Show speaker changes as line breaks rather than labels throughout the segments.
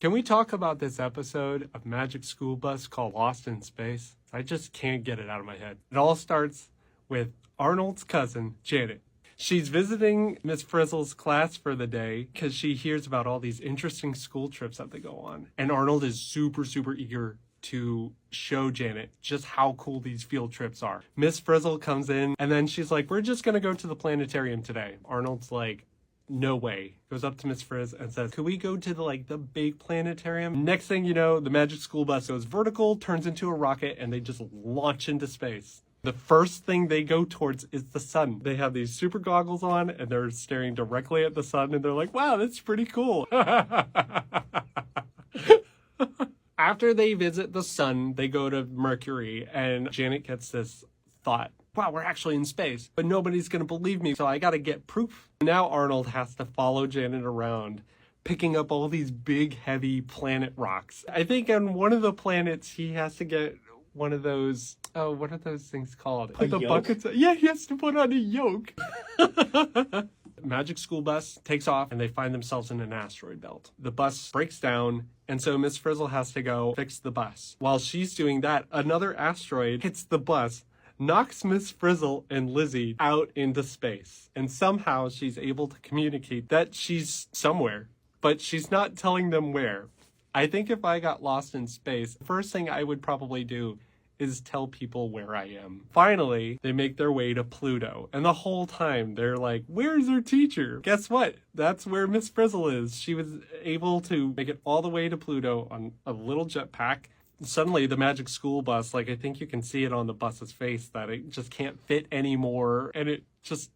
Can we talk about this episode of Magic School Bus called Lost in Space? I just can't get it out of my head. It all starts with Arnold's cousin, Janet. She's visiting Miss Frizzle's class for the day because she hears about all these interesting school trips that they go on. And Arnold is super, super eager to show Janet just how cool these field trips are. Miss Frizzle comes in and then she's like, we're just going to go to the planetarium today. Arnold's like, no way. Goes up to Miss Frizz and says, could we go to the big planetarium? Next thing you know, the Magic School Bus goes vertical, turns into a rocket, and they just launch into space. The first thing they go towards is the sun. They have these super goggles on and they're staring directly at the sun and they're like, wow, that's pretty cool. After they visit the sun, they go to Mercury and Janet gets this thought. Wow, we're actually in space, but nobody's going to believe me, so I got to get proof. Now Arnold has to follow Janet around, picking up all these big, heavy planet rocks. I think on one of the planets, he has to get one of those, oh, what are those things called?
A yoke?
Buckets. Yeah, he has to put on a yoke. Magic School Bus takes off and they find themselves in an asteroid belt. The bus breaks down and so Miss Frizzle has to go fix the bus. While she's doing that, another asteroid hits the bus, knocks Miss Frizzle and Lizzie out into space. And somehow she's able to communicate that she's somewhere, but she's not telling them where. I think if I got lost in space, the first thing I would probably do is tell people where I am. Finally, they make their way to Pluto. And the whole time they're like, where's our teacher? Guess what? That's where Miss Frizzle is. She was able to make it all the way to Pluto on a little jetpack. Suddenly the Magic School Bus, I think you can see it on the bus's face that it just can't fit anymore. And it just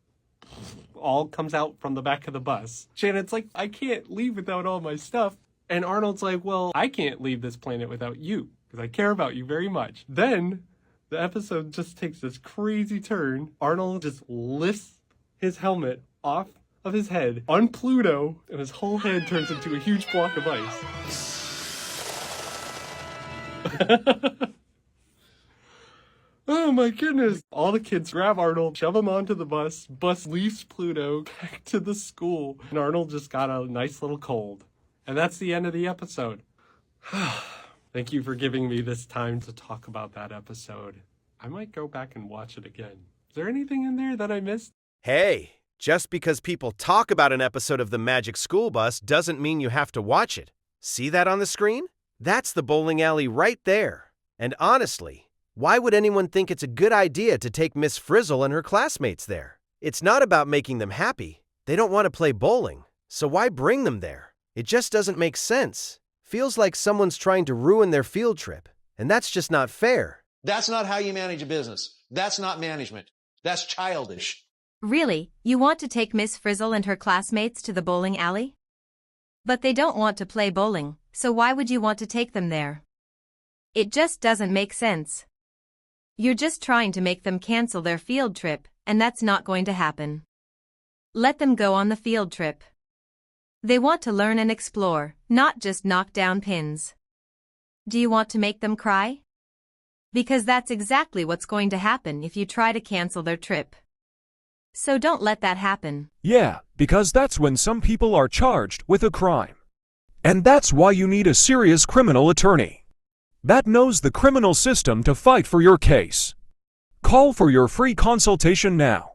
all comes out from the back of the bus. Janet's like, I can't leave without all my stuff. And Arnold's like, well, I can't leave this planet without you because I care about you very much. Then the episode just takes this crazy turn. Arnold just lifts his helmet off of his head on Pluto and his whole head turns into a huge block of ice. Oh my goodness. All the kids grab Arnold, shove him onto the bus. Bus leaves Pluto back to the school. And Arnold just got a nice little cold. And that's the end of the episode. Thank you for giving me this time to talk about that episode. I might go back and watch it again. Is there anything in there that I missed?
Hey, just because people talk about an episode of the Magic School Bus doesn't mean you have to watch it. See that on the screen? That's the bowling alley right there. And honestly, why would anyone think it's a good idea to take Miss Frizzle and her classmates there? It's not about making them happy. They don't want to play bowling, so why bring them there? It just doesn't make sense. Feels like someone's trying to ruin their field trip, and that's just not fair.
That's not how you manage a business. That's not management. That's childish.
Really, you want to take Miss Frizzle and her classmates to the bowling alley? But they don't want to play bowling, so why would you want to take them there? It just doesn't make sense. You're just trying to make them cancel their field trip, and that's not going to happen. Let them go on the field trip. They want to learn and explore, not just knock down pins. Do you want to make them cry? Because that's exactly what's going to happen if you try to cancel their trip. So don't let that happen.
Yeah, because that's when some people are charged with a crime. And that's why you need a serious criminal attorney that knows the criminal system to fight for your case. Call for your free consultation now.